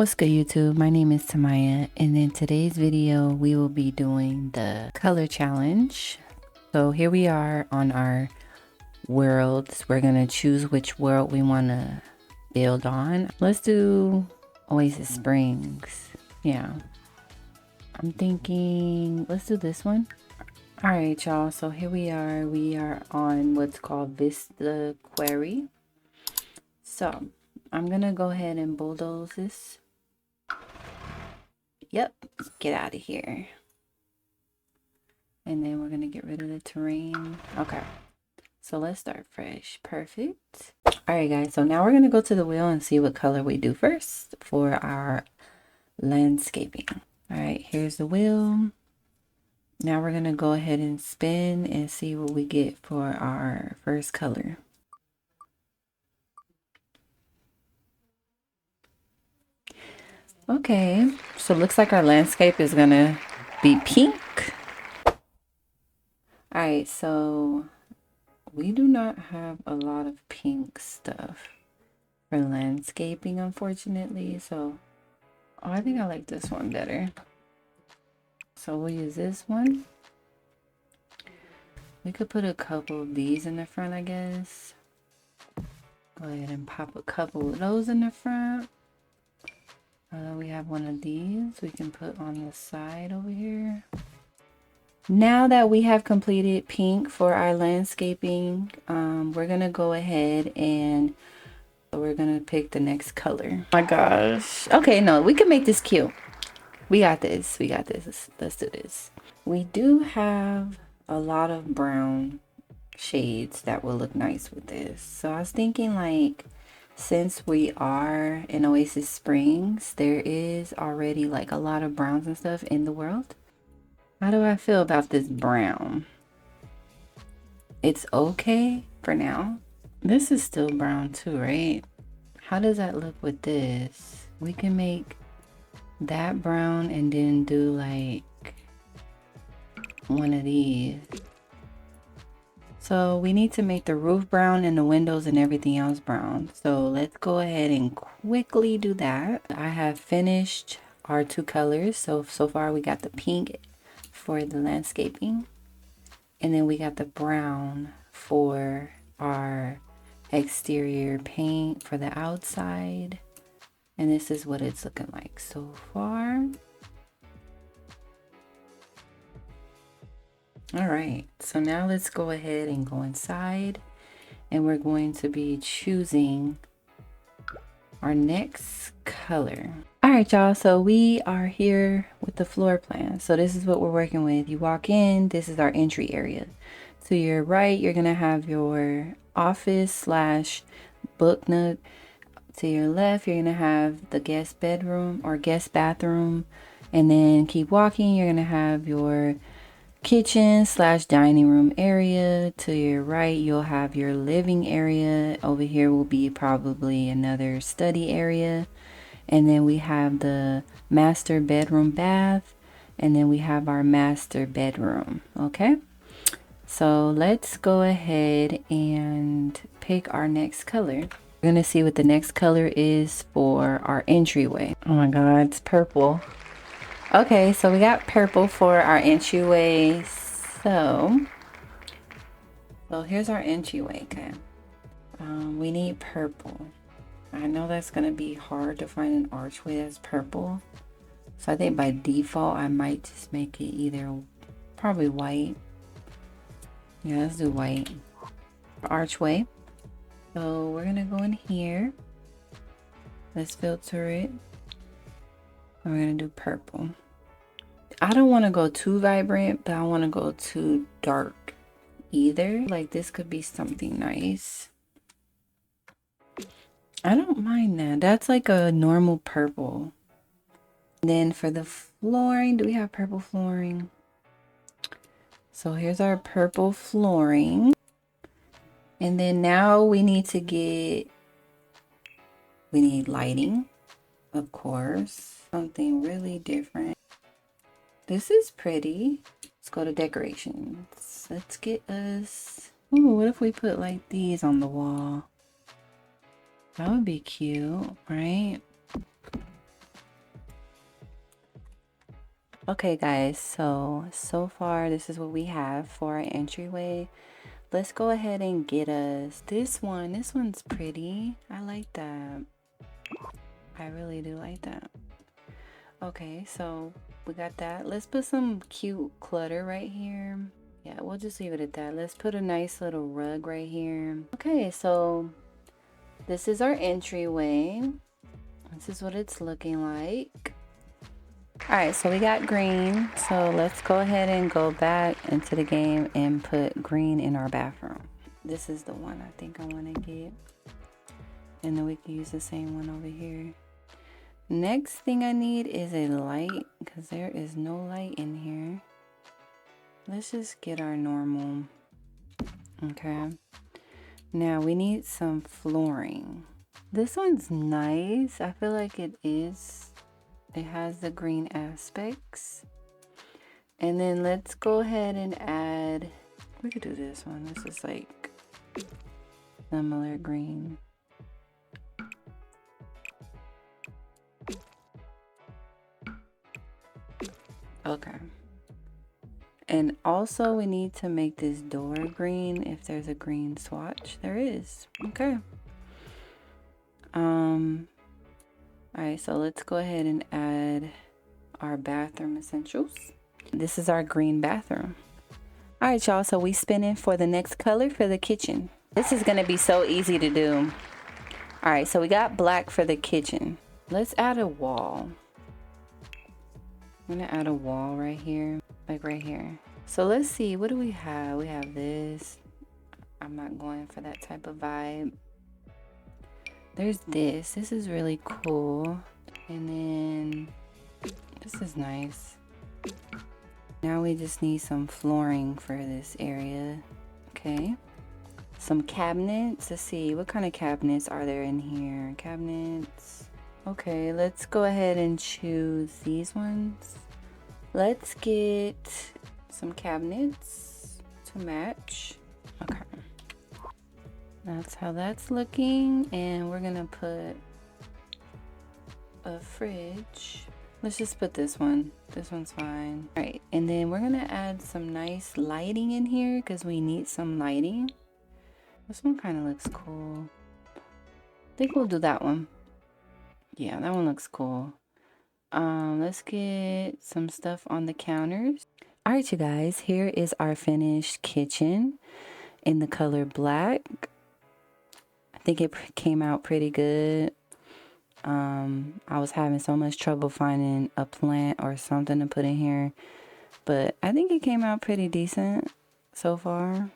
What's good, YouTube? My name is Tamaya, and in today's video we will be doing the color challenge. So here we are on our worlds. We're gonna choose which world we want to build on. Let's do Oasis Springs. Yeah, I'm thinking let's do this one. All right, y'all, so here we are on what's called Vista Quarry. So I'm gonna go ahead and bulldoze this. Yep, get out of here. And then we're gonna get rid of the terrain. Okay, so let's start fresh. Perfect. All right, guys, so now we're gonna go to the wheel and see what color we do first for our landscaping. All right, here's the wheel. Now we're gonna go ahead and spin and see what we get for our first color. Okay, so it looks like our landscape is gonna be pink. All right, so we do not have a lot of pink stuff for landscaping, unfortunately. So I think I like this one better. So we'll use this one. We could put a couple of these in the front, I guess. Go ahead and pop a couple of those in the front. We have one of these we can put on the side over here. Now that we have completed pink for our landscaping, we're gonna go ahead and we're gonna pick the next color. Oh my gosh. Okay, no, we can make this cute. We got this. We got this. Let's do this. We do have a lot of brown shades that will look nice with this. So I was thinking, like, since we are in Oasis Springs, there is already like a lot of browns and stuff in the world. How do I feel about this brown? It's okay for now. This is still brown too, right? How does that look with this? We can make that brown and then do like one of these. So we need to make the roof brown and the windows and everything else brown. So let's go ahead and quickly do that. I have finished our two colors. So far we got the pink for the landscaping, and then we got the brown for our exterior paint for the outside. And this is what it's looking like so far. All right, so now let's go ahead and go inside, and we're going to be choosing our next color. All right, y'all, so we are here with the floor plan. So this is what we're working with. You walk in, this is our entry area. To your right, you're gonna have your office slash book nook. To your left, you're gonna have the guest bedroom or guest bathroom. And then keep walking, you're gonna have your kitchen slash dining room area. To your right, you'll have your living area. Over here will be probably another study area. And then we have the master bedroom bath. And then we have our master bedroom. Okay, so let's go ahead and pick our next color. We're gonna see what the next color is for our entryway. Oh my god, it's purple. Okay, so we got purple for our entryway. So here's our entryway. Okay, we need purple. I know that's gonna be hard to find an archway that's purple, so I think by default I might just make it either probably white. Yeah, let's do white. Archway. So we're gonna go in here. Let's filter it. And we're gonna do purple. I don't want to go too vibrant, but I want to go too dark either. Like, this could be something nice. I don't mind that. That's like a normal purple. And then for the flooring, do we have purple flooring? So here's our purple flooring. And then now we need lighting, of course. Something really different. This is pretty. Let's go to decorations. Let's get us... Ooh, what if we put like these on the wall? That would be cute, right? Okay guys, so far this is what we have for our entryway. Let's go ahead and get us this one. This one's pretty. I like that. I really do like that. Okay, so we got that. Let's put some cute clutter right here. Yeah, we'll just leave it at that. Let's put a nice little rug right here. Okay, so this is our entryway. This is what it's looking like. All right, so we got green. So let's go ahead and go back into the game and put green in our bathroom. This is the one I think I want to get. And then we can use the same one over here. Next thing I need is a light because there is no light in here. Let's just get our normal. Okay. Now we need some flooring. This one's nice. I feel like it is. It has the green aspects. And then let's go ahead and add, we could do this one. This is like similar green. Okay. And also we need to make this door green if there's a green swatch. There is. Okay. Alright, so let's go ahead and add our bathroom essentials. This is our green bathroom. Alright y'all, so we spinning for the next color for the kitchen. This is gonna be so easy to do. Alright, so we got black for the kitchen. Let's add a wall. I'm gonna add a wall right here, like right here. So let's see, what do we have? We have this. I'm not going for that type of vibe. There's this. This is really cool. And then this is nice. Now we just need some flooring for this area. Okay. Some cabinets. Let's see, what kind of cabinets are there in here? Cabinets. Okay, let's go ahead and choose these ones. Let's get some cabinets to match. Okay. That's how that's looking. And we're gonna put a fridge. Let's just put this one. This one's fine. All right, and then we're gonna add some nice lighting in here because we need some lighting. This one kind of looks cool. I think we'll do that one. Yeah, that one looks cool. Let's get some stuff on the counters. All right, you guys, here is our finished kitchen in the color black. I think it came out pretty good. I was having so much trouble finding a plant or something to put in here, but I think it came out pretty decent so far.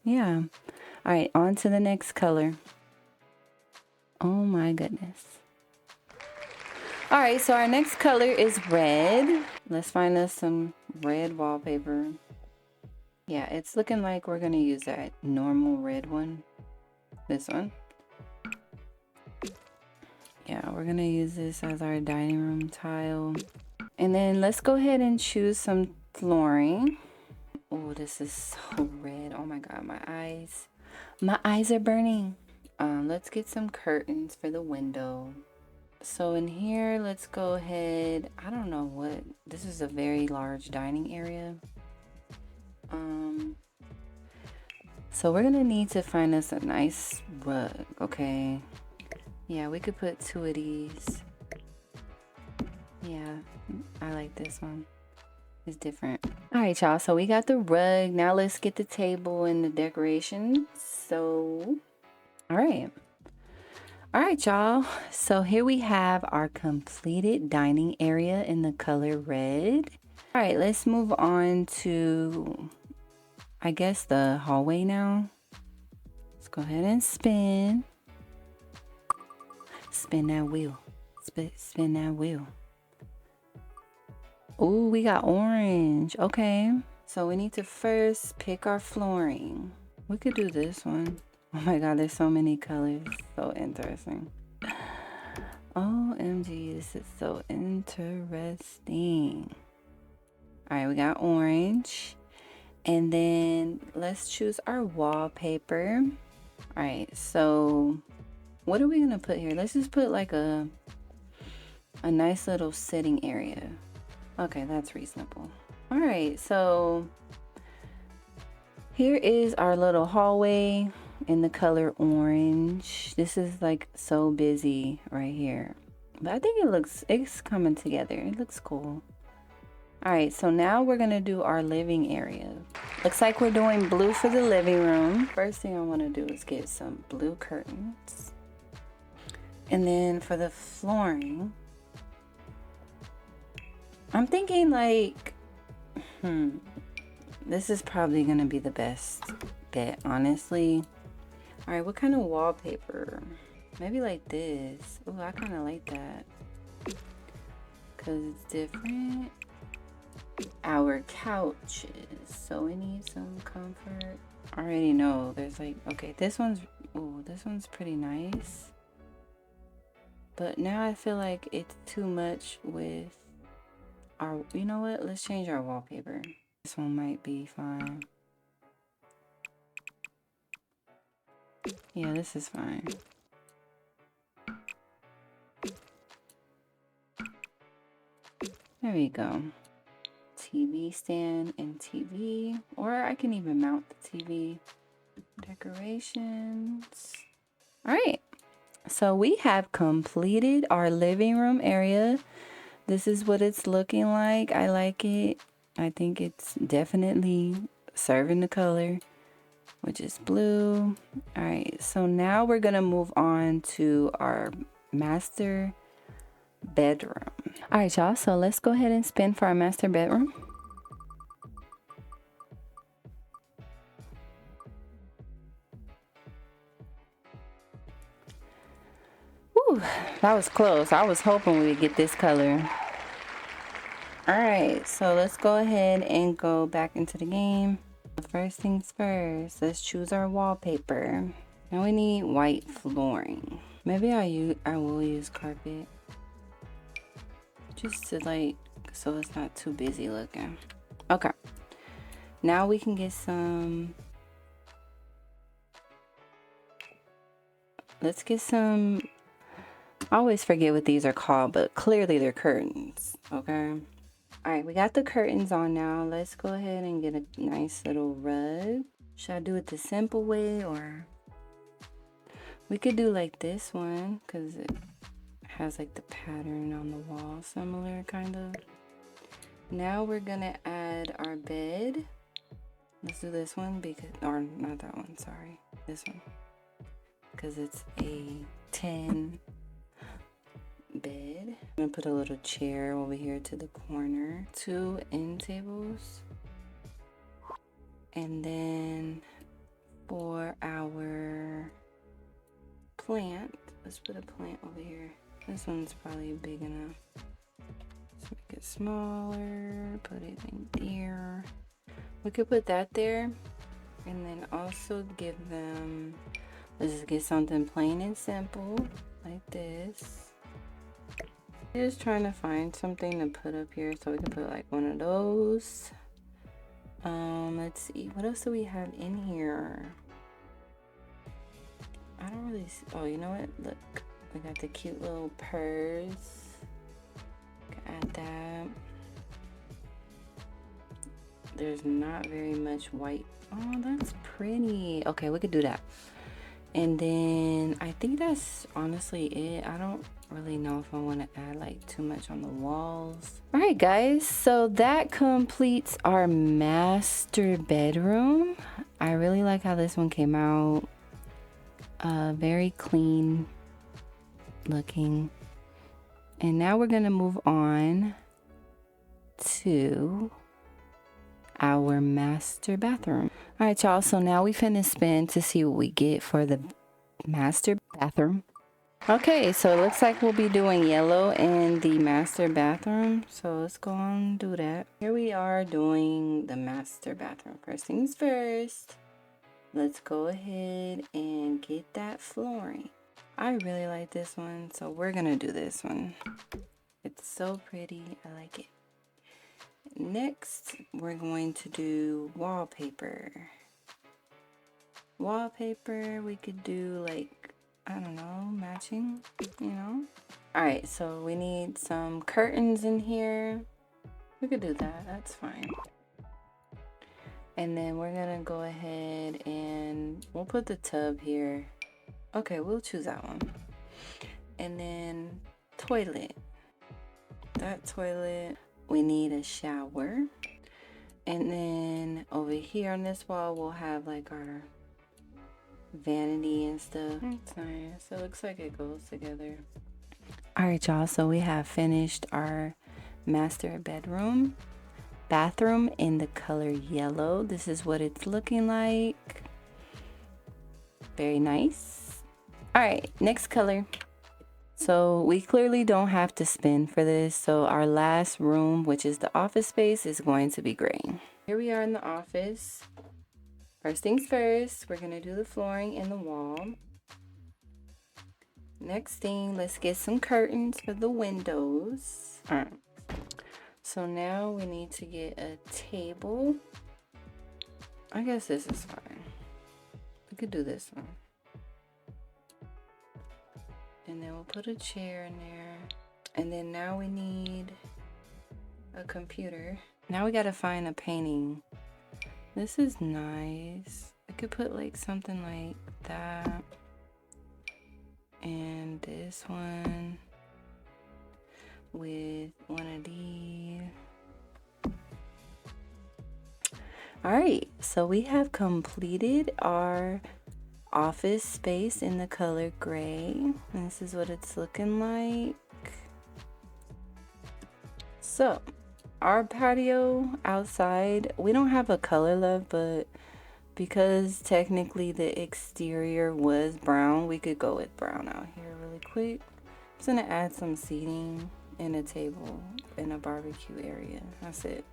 Yeah. All right, on to the next color. Oh my goodness. All right, so our next color is red. Let's find us some red wallpaper. Yeah, it's looking like we're gonna use that normal red one. This one. Yeah, we're gonna use this as our dining room tile. And then let's go ahead and choose some flooring. Oh, this is so red. Oh my God, my eyes. My eyes are burning. Let's get some curtains for the window. So in here, let's go ahead. I don't know what. This is a very large dining area. So we're gonna need to find us a nice rug, okay? Yeah, we could put 2 of these. Yeah, I like this one. It's different. All right, y'all, so we got the rug. Now let's get the table and the decorations. So, all right. All right, y'all. So here we have our completed dining area in the color red. All right, let's move on to, I guess, the hallway now. Let's go ahead and spin. Spin that wheel. Spin that wheel. Oh, we got orange. Okay. So we need to first pick our flooring. We could do this one. Oh my God, there's so many colors. So interesting. OMG, this is so interesting. All right, we got orange. And then let's choose our wallpaper. All right, so what are we gonna put here? Let's just put like a nice little sitting area. Okay, that's reasonable. All right, so here is our little hallway in the color orange. This is like so busy right here, but I think it's coming together. It looks cool. All right, so now we're gonna do our living area. Looks like we're doing blue for the living room. First thing I want to do is get some blue curtains, and then for the flooring, I'm thinking like, this is probably gonna be the best bet, honestly. All right, what kind of wallpaper? Maybe like this. Oh, I kind of like that because it's different. Our couches, so we need some comfort. I already know there's like, okay, this one's pretty nice, but now I feel like it's too much with our, you know what, let's change our wallpaper. This one might be fine. Yeah, this is fine. There we go. TV stand and TV, or I can even mount the TV. Decorations. All right, so we have completed our living room area. This is what it's looking like. I like it. I think it's definitely serving the color, which is blue. All right, so now we're gonna move on to our master bedroom. All right, y'all, so let's go ahead and spin for our master bedroom. Whew, that was close. I was hoping we would get this color. All right, so let's go ahead and go back into the game. First things first, let's choose our wallpaper. Now we need white flooring. Maybe I will use carpet, just to like, so it's not too busy looking. Okay, now we can get some, let's get some, I always forget what these are called, but clearly they're curtains, okay? All right, we got the curtains on now. Let's go ahead and get a nice little rug. Should I do it the simple way, or we could do like this one because it has like the pattern on the wall, similar kind of. Now we're gonna add our bed. Let's do this one because, or not that one, sorry, this one, because it's a 10 bed. I'm gonna put a little chair over here to the corner, 2 end tables, and then for our plant, let's put a plant over here. This one's probably big enough. Let's make it smaller, put it in there. We could put that there, and then also give them, let's just get something plain and simple like this. Just trying to find something to put up here so we can put like one of those. Let's see, what else do we have in here? I don't really see, oh, you know what, look, we got the cute little purse. Add that. There's not very much white. Oh, that's pretty. Okay, we could do that. And then I think that's honestly it. I don't really know if I want to add like too much on the walls. All right, guys, so that completes our master bedroom. I really like how this one came out. Very clean looking. And now we're gonna move on to our master bathroom. All right, y'all, so now we finna spin to see what we get for the master bathroom. Okay, so it looks like we'll be doing yellow in the master bathroom, so let's go on and do that. Here we are doing the master bathroom. First things first, let's go ahead and get that flooring. I really like this one, so we're gonna do this one. It's so pretty, I like it. Next, we're going to do wallpaper. Wallpaper, we could do like, I don't know, matching, you know? All right, so we need some curtains in here. We could do that, that's fine. And then we're gonna go ahead and we'll put the tub here. Okay, we'll choose that one. And then toilet. That toilet, we need a shower. And then over here on this wall, we'll have like our vanity and stuff. It's nice. It looks like it goes together. All right, y'all. So we have finished our master bathroom in the color yellow. This is what it's looking like. Very nice. All right, next color. So we clearly don't have to spin for this. So our last room, which is the office space, is going to be gray. Here we are in the office. First things first, we're gonna do the flooring in the wall. Next thing, let's get some curtains for the windows. All right. So now we need to get a table. I guess this is fine. We could do this one. And then we'll put a chair in there. And then now we need a computer. Now we gotta find a painting. This is nice. I could put like something like that. And this one with one of these. All right, so we have completed our office space in the color gray. This is what it's looking like. So our patio outside, we don't have a color love, but because technically the exterior was brown, we could go with brown out here really quick. I'm just gonna add some seating and a table and a barbecue area. That's it.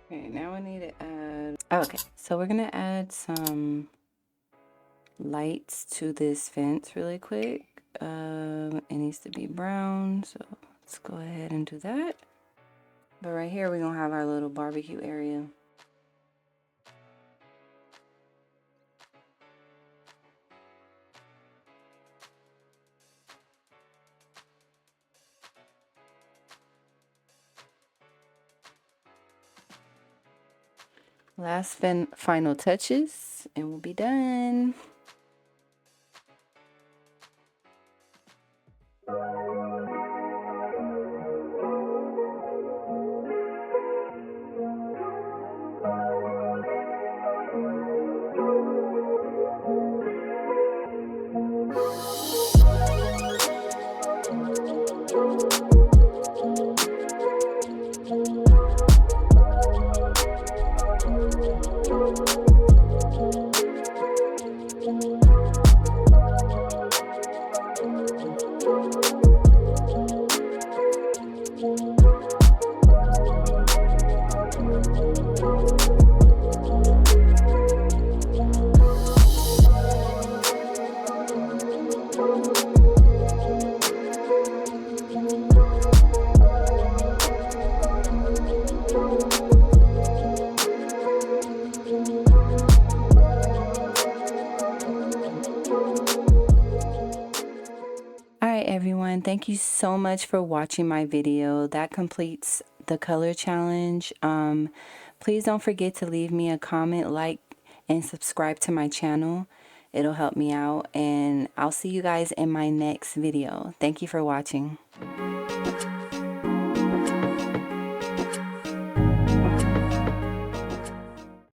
Okay, now I need to add, okay, so we're gonna add some lights to this fence really quick. It needs to be brown, so let's go ahead and do that. But right here we're gonna have our little barbecue area. Last final touches and we'll be done. Everyone, thank you so much for watching my video. That completes the color challenge. Please don't forget to leave me a comment, like, and subscribe to my channel. It'll help me out, and I'll see you guys in my next video. Thank you for watching.